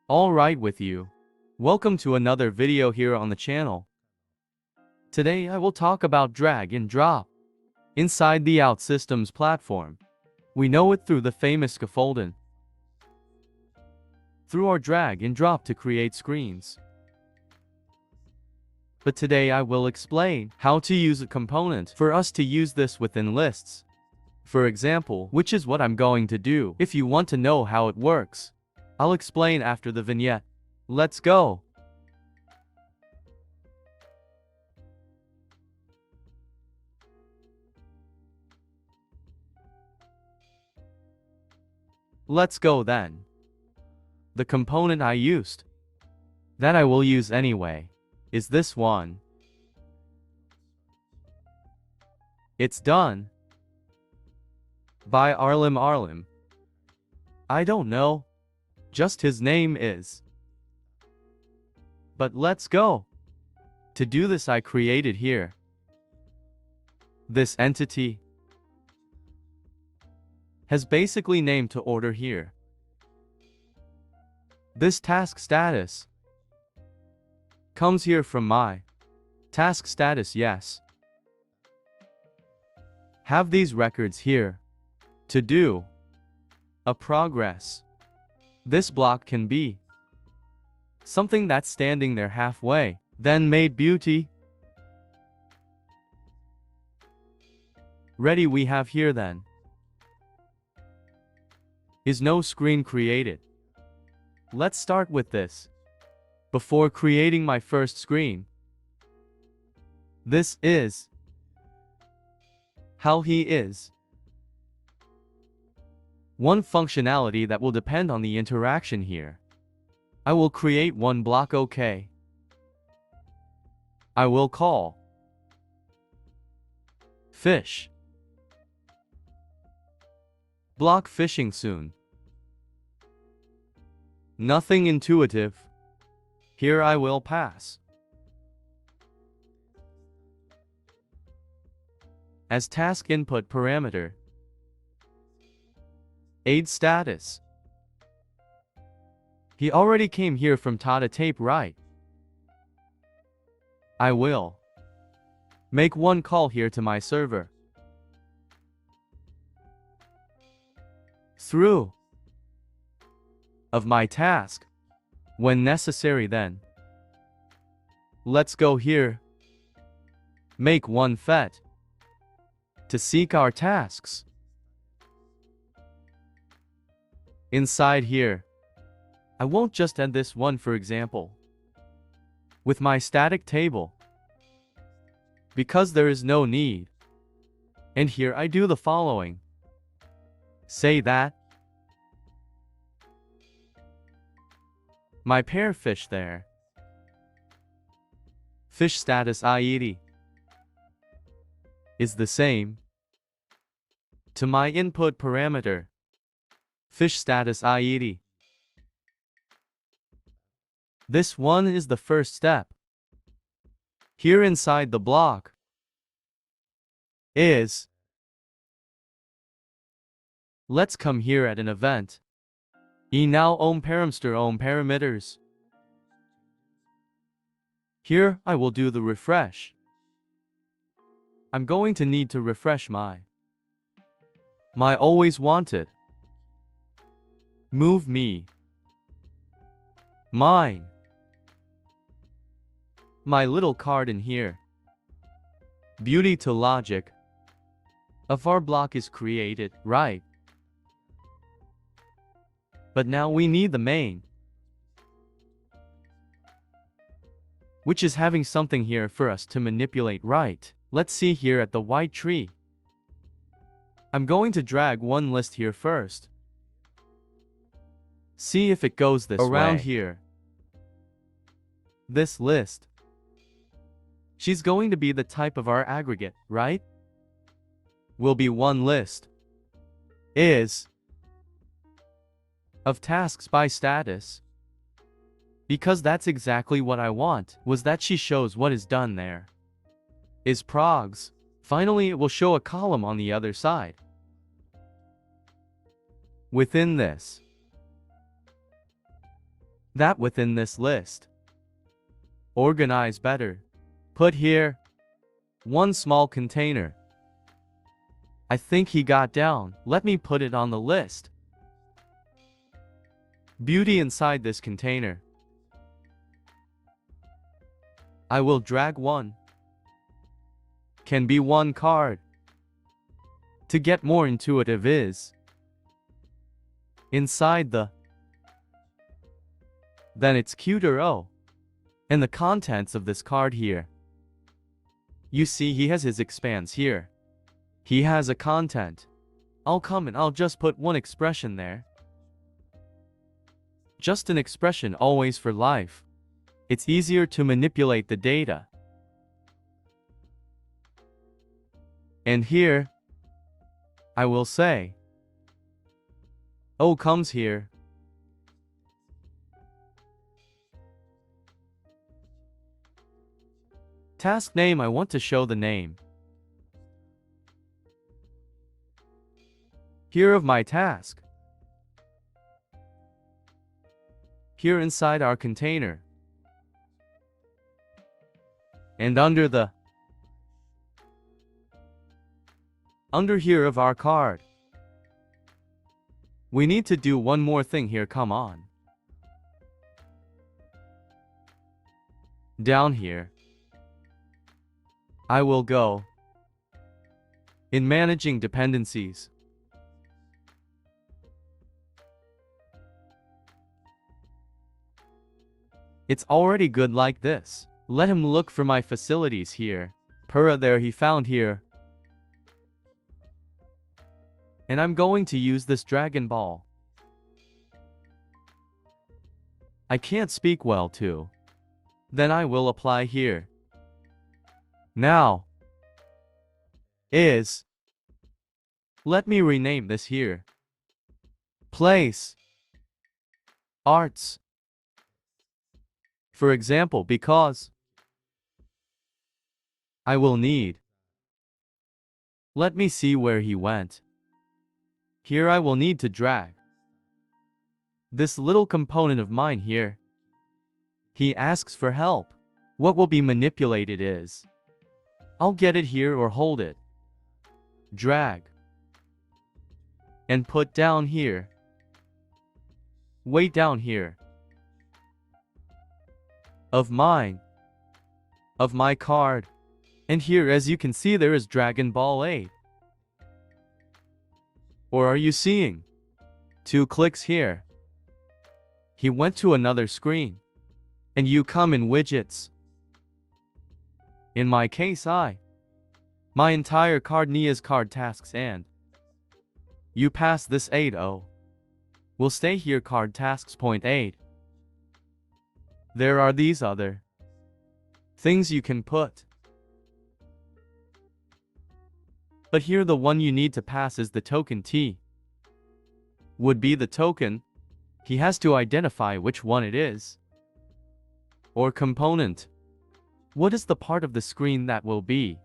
All right with you. Welcome to another video here on the channel. Today I will talk about drag and drop. Inside the OutSystems platform, we know it through the famous scaffolding. Through our drag and drop to create screens. But today I will explain how to use a component for us to use this within lists. For example, which is what I'm going to do. If you want to know how it works, I'll explain after the vignette. Let's go! Let's go then. The component I used, that I will use anyway, is this one. It's done by Arlim. I don't know, just his name is. But let's go. To do this I created here this entity has basically named to order here. This task status comes here from my task status, yes. Have these records here to do a progress. This block can be something that's standing there halfway, then made beauty. Ready we have here then. Is no screen created. Let's start with this. Before creating my first screen, this is how he is. One functionality that will depend on the interaction here. I will create one block, okay. I will call fish. Block fishing soon. Nothing intuitive. Here I will pass. As task input parameter, aid status. He already came here from Tata tape, right? I will make one call here to my server. Through of my task when necessary then. Let's go here. Make one fet to seek our tasks. Inside here, I won't just add this one for example with my static table because there is no need. And here I do the following. Say that my pair fish there. Fish status ID is the same to my input parameter. Fish status ID. This one is the first step. Here inside the block is. Let's come here at an event. Now parameters. Here I will do the refresh. I'm going to need to refresh my always wanted. Move me. Mine. My little card in here. Beauty to logic. A var block is created, right? But now we need the main, which is having something here for us to manipulate, right? Let's see here at the white tree. I'm going to drag one list here first. See if it goes this around way. Here. This list. She's going to be the type of our aggregate, right? Will be one list. Is of tasks by status. Because that's exactly what I want, was that she shows what is done there. Is progs. Finally it will show a column on the other side. Within this, that within this list. Organize better. Put here one small container. I think he got down. Let me put it on the list. Beauty inside this container. I will drag one. Can be one card. To get more intuitive is inside the, then it's cuter and the contents of this card here. You see he has his expands here. He has a content. I'll come and I'll just put one expression there. Just an expression always for life. It's easier to manipulate the data. And here, I will say, comes here. Task name, I want to show the name. Here of my task. Here inside our container. And under here of our card. We need to do one more thing here, come on. Down here. I will go in managing dependencies. It's already good like this. Let him look for my facilities here. There he found here. And I'm going to use this Dragon Ball. I can't speak well too. Then I will apply here. Now is, let me rename this here. Place. Arts. For example, because I will need. Let me see where he went. Here I will need to drag this little component of mine here. He asks for help. What will be manipulated is, I'll get it here or hold it. Drag. And put down here. Way down here. Of mine. Of my card. And here, as you can see, there is Dragon Ball 8. Or are you seeing? 2 clicks here. He went to another screen. And you come in widgets. In my case, my entire card Nia's card tasks, and you pass this 8.0. Will stay here card tasks point 8. There are these other things you can put. But here the one you need to pass is the token T. Would be the token. He has to identify which one it is. Or component. What is the part of the screen that will be?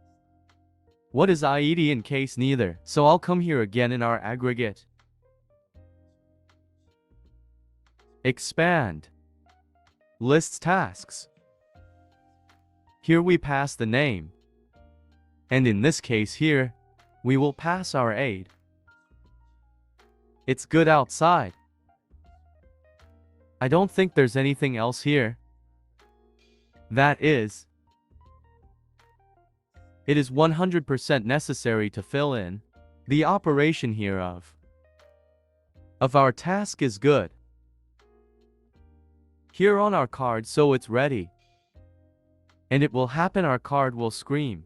What is IED in case neither? So I'll come here again in our aggregate. Expand. Lists tasks. Here we pass the name. And in this case here, we will pass our aid. It's good outside. I don't think there's anything else here. That is, it is 100% necessary to fill in the operation here of our task is good. Here on our card, so it's ready. And it will happen, our card will scream.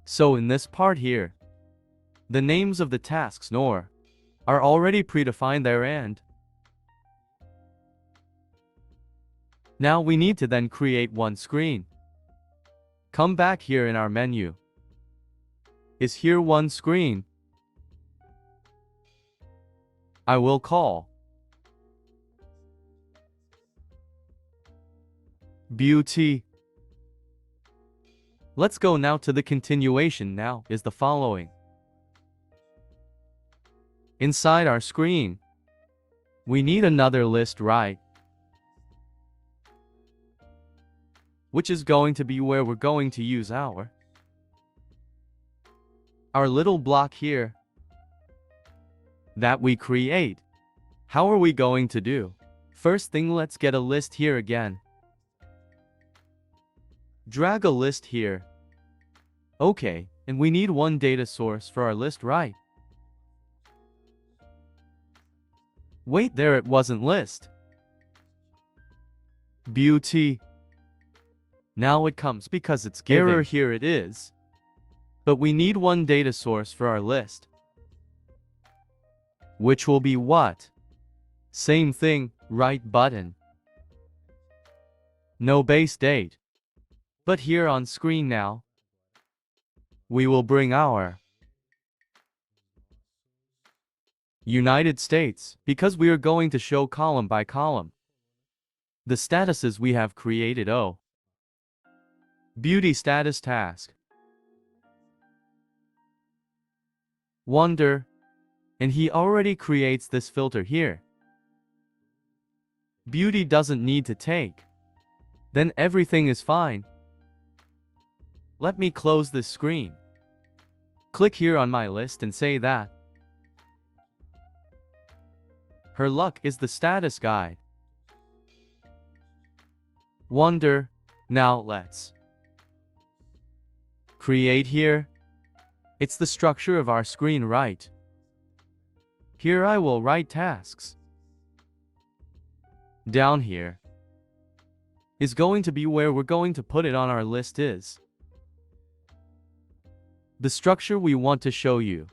So in this part here, the names of the tasks nor are already predefined there, and now we need to then create one screen. Come back here in our menu. Is here one screen? I will call Beauty. Let's go now to the continuation. Now is the following. Inside our screen, we need another list, right? which is going to be where we're going to use our little block here that we create. How are we going to do? First thing, let's get a list here again. Drag a list here. Okay, and we need one data source for our list, right? Wait, there it wasn't list. Beauty. Now it comes because it's giving. Error, here it is. But we need one data source for our list. Which will be what? Same thing, right button. No base date. But here on screen now, we will bring our United States, because we are going to show column by column the statuses we have created. Oh, beauty status task. Wonder, and he already creates this filter here. Beauty doesn't need to take. Then everything is fine. Let me close this screen. Click here on my list and say that her luck is the status guide. Wonder. Now let's create here. It's the structure of our screen, right? Here I will write tasks. Down here is going to be where we're going to put it on our list is the structure we want to show you.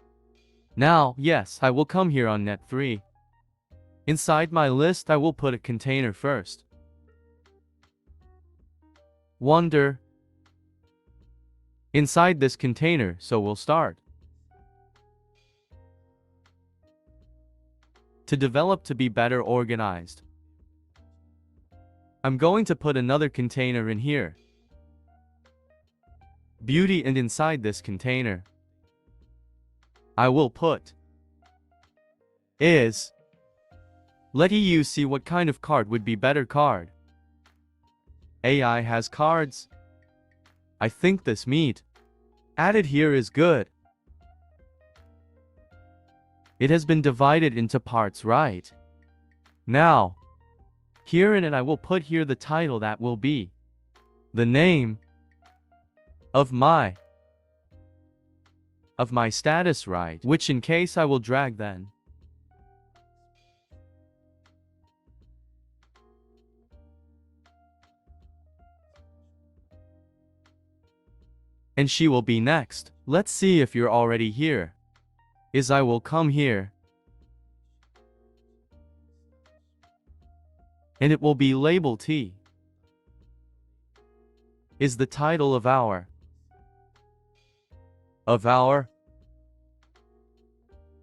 Now, yes, I will come here on net 3. Inside my list, I will put a container first. Wonder. Inside this container, so we'll start to develop to be better organized. I'm going to put another container in here. Beauty, and inside this container, I will put is. Let you see what kind of card would be better card. AI has cards. I think this meat added here is good. It has been divided into parts, right? Now, here in it I will put here the title that will be the name of my status, right? Which in case I will drag then. And she will be next. Let's see if you're already here. Is I will come here. And it will be label T. Is the title of our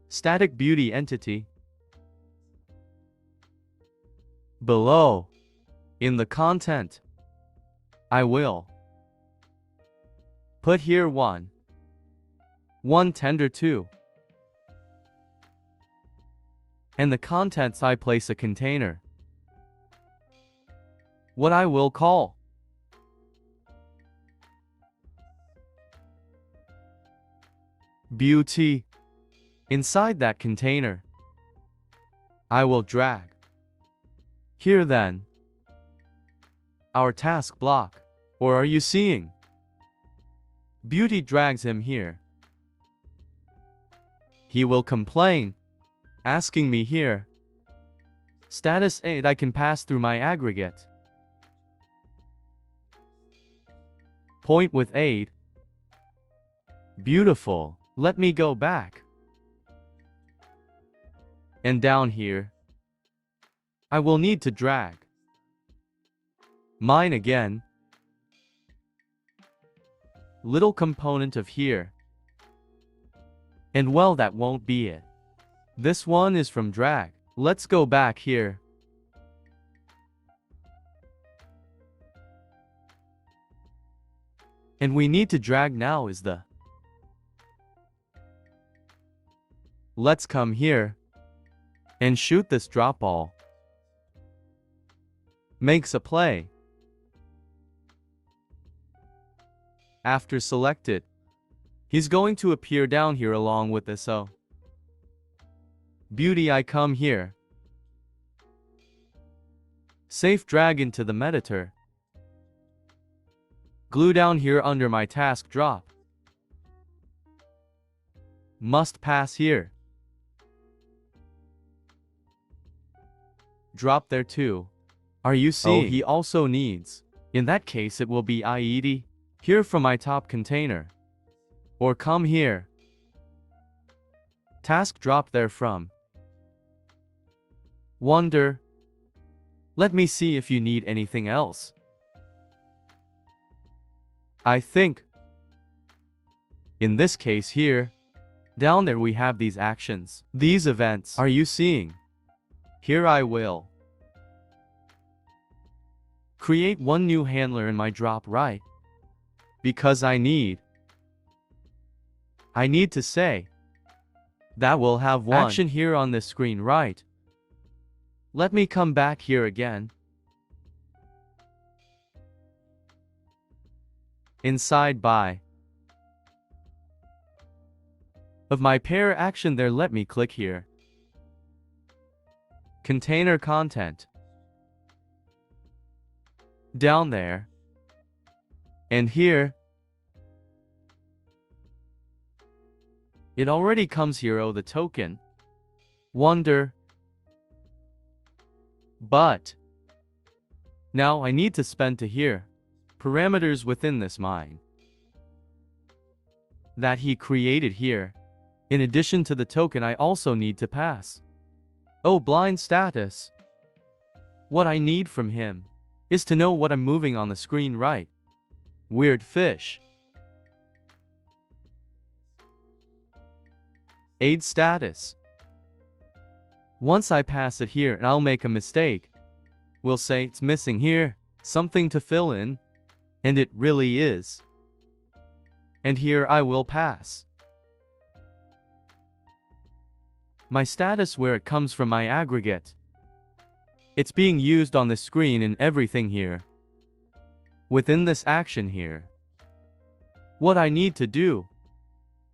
static beauty entity. Below, in the content, I will put here 1 tender 2. And the contents I place a container. What I will call beauty. Inside that container, I will drag here then our task block. Or are you seeing? Beauty drags him here. He will complain, asking me here. Status 8 I can pass through my aggregate. Point with 8. Beautiful. Let me go back. And down here, I will need to drag mine again. Little component of here. And well, that won't be it. This one is from drag. Let's go back here. And we need to drag now is the. Let's come here and shoot this drop ball. Makes a play. After selected, he's going to appear down here along with this O. Beauty, I come here. Safe drag into the editor. Glue down here under my task drop. Must pass here. Drop there too. Are you seeing? Oh, he also needs. In that case it will be IED. Here from my top container. Or come here. Task drop there from. Wonder. Let me see if you need anything else. I think. In this case here. Down there we have these actions. These events. Are you seeing? Here I will. Create one new handler in my drop right. Because I need to say. That will have one action here on this screen right. Let me come back here again. Inside by. Of my pair action there, let me click here. Container content. Down there. And here. It already comes here, oh, the token. Wonder. But. Now I need to spend to here. Parameters within this mine. That he created here. In addition to the token I also need to pass. Oh, blind status. What I need from him is to know what I'm moving on the screen right. Weird fish. Aid status. Once I pass it here and I'll make a mistake. We'll say it's missing here, something to fill in. And it really is. And here I will pass. My status where it comes from my aggregate. It's being used on the screen and everything here. Within this action here. What I need to do.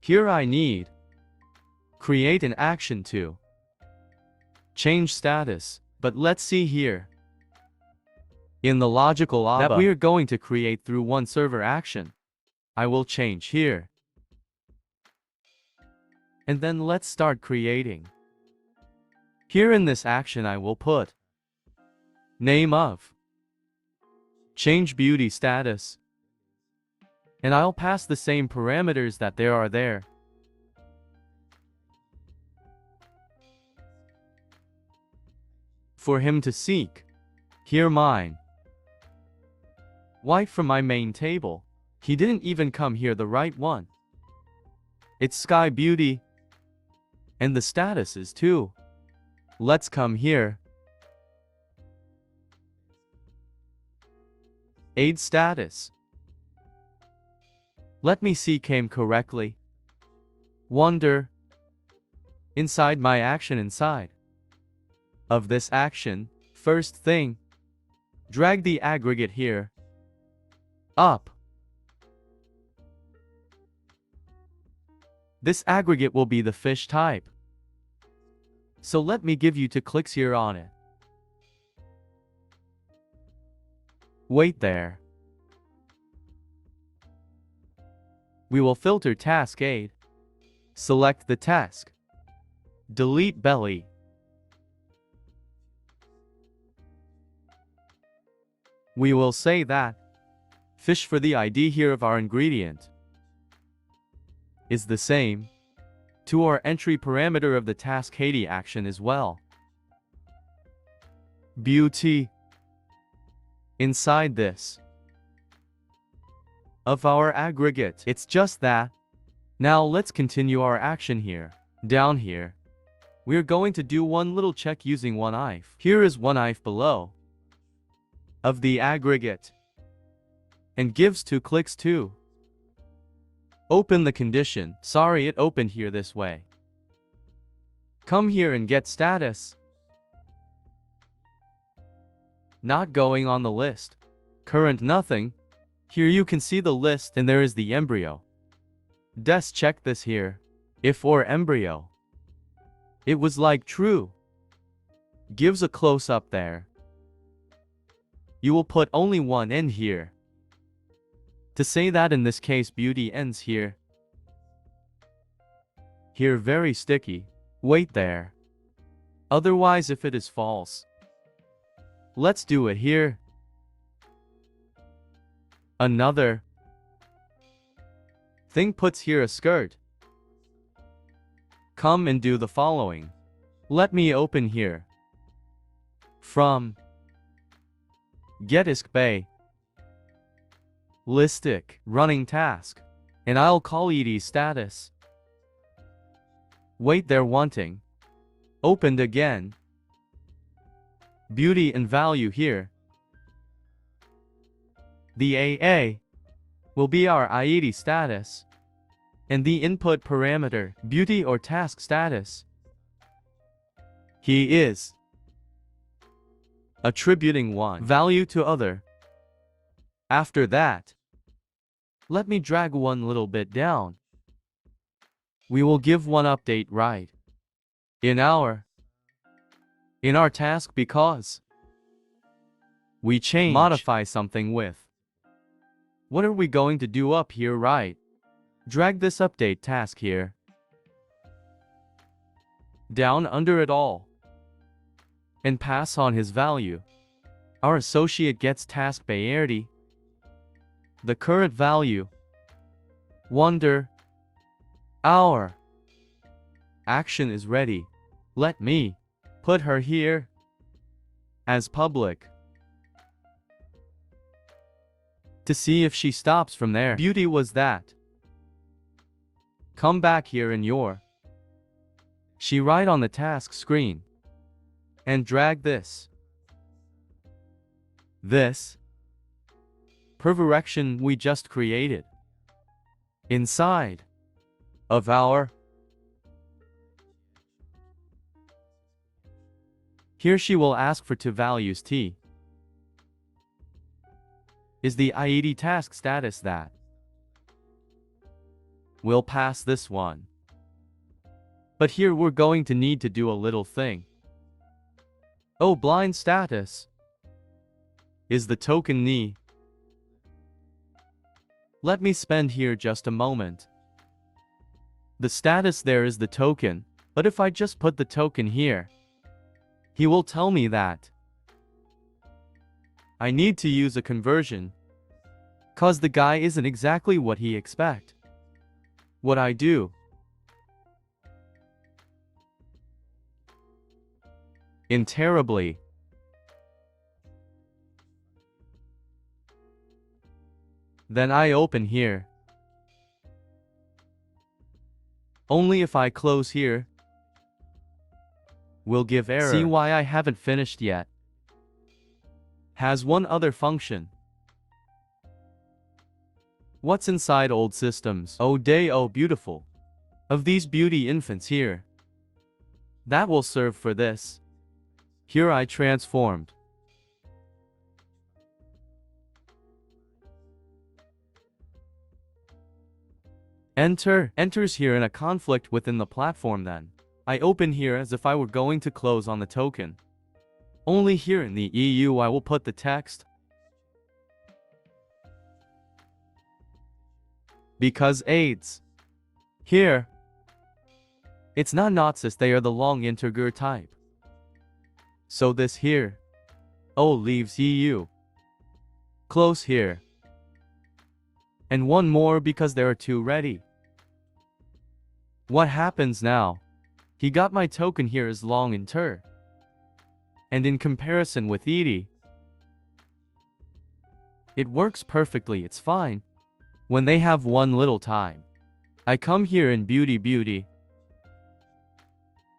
Here I need. Create an action to. Change status, but let's see here. In the logical ABA that we are going to create through one server action. I will change here. And then let's start creating. Here in this action I will put name of, change beauty status, and I'll pass the same parameters that there are there. For him to seek, here mine. White from my main table, he didn't even come here the right one. It's sky beauty. And the status is too. Let's come here. Aid status. Let me see came correctly. Wonder. Inside my action inside. Of this action, first thing. Drag the aggregate here. Up. This aggregate will be the fish type. So let me give you 2 clicks here on it. Wait there. We will filter task aid. Select the task. Delete belly. We will say that fish for the ID here of our ingredient is the same to our entry parameter of the task Haiti action as well. Beauty. Inside this of our aggregate. It's just that. Now let's continue our action here. Down here. We're going to do one little check using one if. Here is one if below of the aggregate and gives 2 clicks too. Open the condition. Sorry, it opened here this way. Come here and get status. Not going on the list. Current nothing. Here you can see the list and there is the embryo. Let's check this here. If or embryo. It was like true. Gives a close up there. You will put only one in here. To say that in this case beauty ends here. Here very sticky. Wait there. Otherwise if it is false. Let's do it here. Another thing puts here a skirt. Come and do the following. Let me open here. From Getisk Bay. Listic running task. And I'll call ED status. Wait there wanting. Opened again. Beauty and value here. The AA will be our IED status. And the input parameter, beauty or task status. He is attributing one value to other. After that, let me drag one little bit down. We will give one update right in our task because we modify something with. What are we going to do up here, right? Drag this update task here. Down under it all. And pass on his value. Our associate gets task priority. The current value. Wonder. Our action is ready. Let me put her here as public. To see if she stops from there. Beauty was that. Come back here in your. She right on the task screen. And drag this. This. Perversion we just created. Inside. Of our. Here she will ask for two values t. Is the IED task status that. We'll pass this one. But here we're going to need to do a little thing. Oh, blind status. Is the token ni. Let me spend here just a moment. The status there is the token, but if I just put the token here, he will tell me that I need to use a conversion, cause the guy isn't exactly what he expect. What I do in terribly. Then I open here. Only if I close here will give error. See why I haven't finished yet. Has one other function. What's inside OutSystems? Oh day, oh beautiful. Of these beauty infants here. That will serve for this. Here I transformed. Enters here in a conflict within the platform then. I open here as if I were going to close on the token. Only here in the EU I will put the text. Because AIDS. Here. It's not Nazis, they are the long integer type. So this here. Oh leaves EU. Close here. And one more because there are two ready. What happens now? He got my token here as long inter. And in comparison with ED, it works perfectly, it's fine. When they have one little time. I come here in beauty.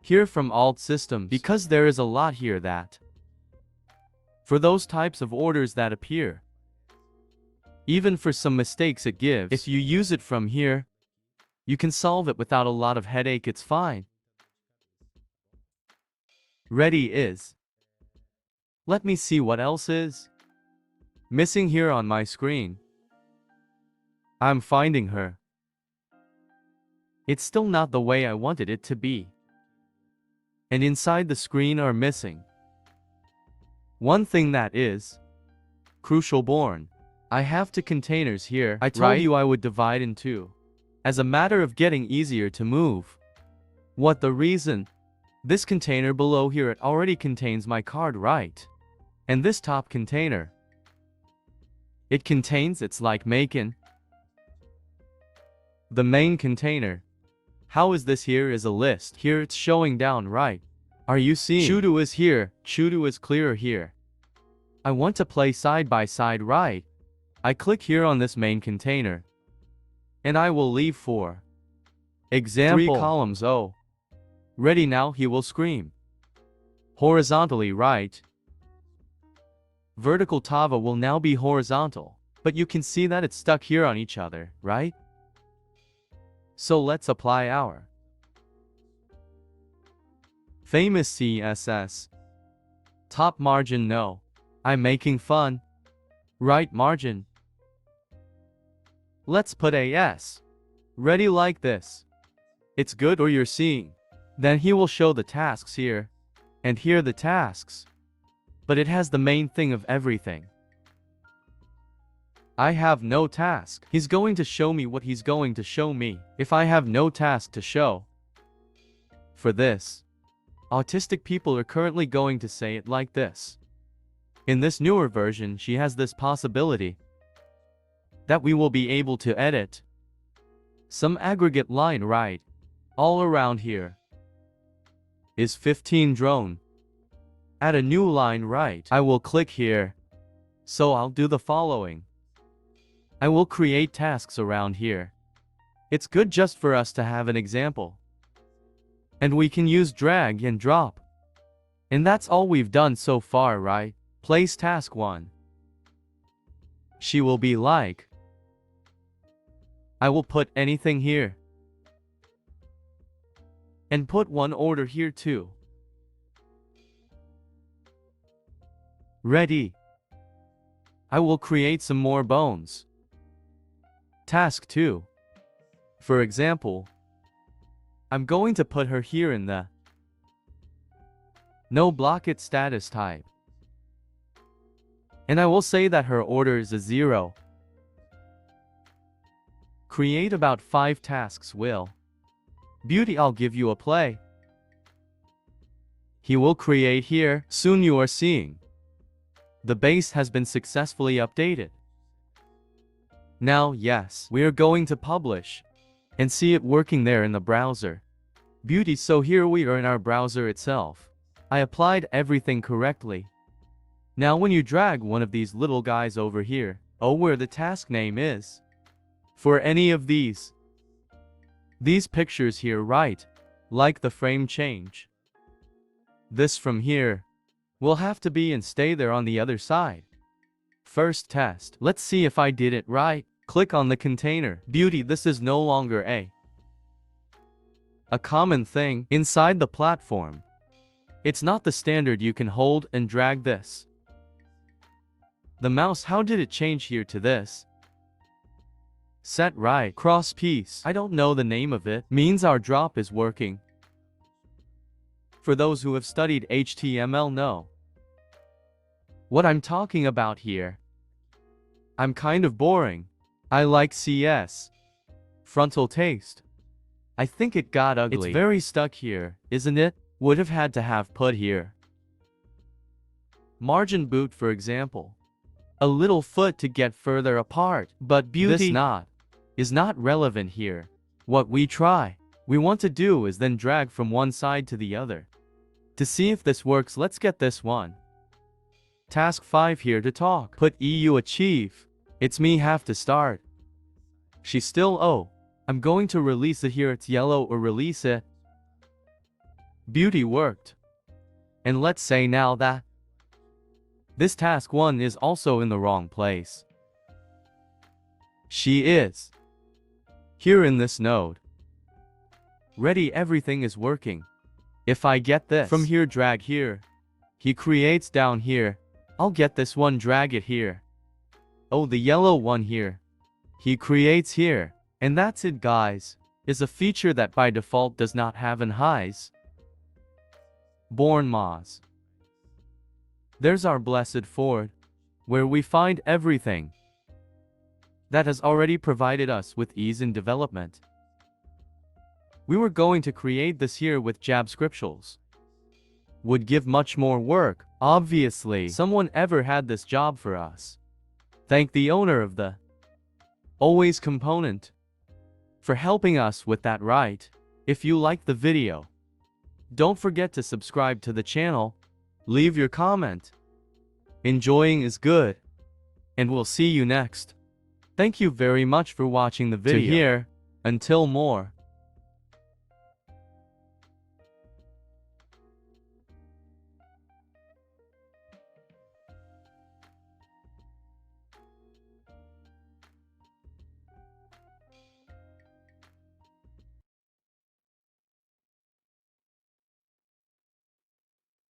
Here from OutSystems because there is a lot here that. For those types of orders that appear. Even for some mistakes it gives. If you use it from here, you can solve it without a lot of headache, it's fine. Ready is. Let me see what else is missing here on my screen. I'm finding her. It's still not the way I wanted it to be. And inside the screen are missing one thing that is crucial born. I have two containers here. I told you I would divide in two, as a matter of getting easier to move. What the reason? This container below here, it already contains my card, right? And this top container, it contains, it's like making the main container. How is this? Here is a list. Here it's showing down, right? Are you seeing? Chudo is here. Chudo is clearer here. I want to play side by side, right? I click here on this main container. And I will leave for example 3 columns. Oh. Ready now, he will scream. Horizontally, right? Vertical Tava will now be horizontal. But you can see that it's stuck here on each other, right? So let's apply our famous CSS. Top margin, no. I'm making fun. Right margin. Let's put a S. Ready like this. It's good, or you're seeing. Then he will show the tasks here. And here the tasks. But it has the main thing of everything. I have no task. He's going to show me what he's going to show me if I have no task to show. For this, autistic people are currently going to say it like this. In this newer version, she has this possibility that we will be able to edit some aggregate line, right? All around here is 15 drone. Add a new line, right? I will click here. So I'll do the following. I will create tasks around here. It's good just for us to have an example. And we can use drag and drop. And that's all we've done so far, right? Place task 1. She will be like. I will put anything here. And put one order here too. Ready. I will create some more bones. Task 2. For example, I'm going to put her here in the no block it status type. And I will say that her order is a 0. Create about 5 tasks, will. Beauty, I'll give you a play. He will create here. Soon you are seeing. The base has been successfully updated. Now, yes, we are going to publish and see it working there in the browser. Beauty, so here we are in our browser itself. I applied everything correctly. Now when you drag one of these little guys over here, where the task name is, for any of these pictures here, right? Like the frame change. This from here will have to be and stay there on the other side. First test. Let's see if I did it right. Click on the container. Beauty, this is no longer a common thing inside the platform. It's not the standard. You can hold and drag this. The mouse, how did it change here to this? Set right. Cross piece. I don't know the name of it. Means our drop is working. For those who have studied HTML know what I'm talking about here. I'm kind of boring. I like CS. Frontal taste. I think it got ugly. It's very stuck here, isn't it? Would have had to have put here. Margin boot, for example. A little foot to get further apart. But beauty is not relevant here. What we want to do is then drag from one side to the other. To see if this works, let's get this one. Task 5 here to talk. Put EU achieve. It's me have to start. She's still I'm going to release it here. It's yellow or release it. Beauty worked. And let's say now that this task 1 is also in the wrong place. She is here in this node. Ready, everything is working. If I get this from here, drag here. He creates down here. I'll get this one, drag it here. The yellow one here. he creates here. And that's it, guys. Is a feature that by default does not have an highs. Born Moz. There's our blessed Ford, where we find everything that has already provided us with ease in development. We were going to create this here with JavaScripts. Would give much more work. Obviously, someone ever had this job for us. Thank the owner of the always component for helping us with that, right? If you liked the video, don't forget to subscribe to the channel, leave your comment. Enjoying is good, and we'll see you next. Thank you very much for watching the video. To here, until more.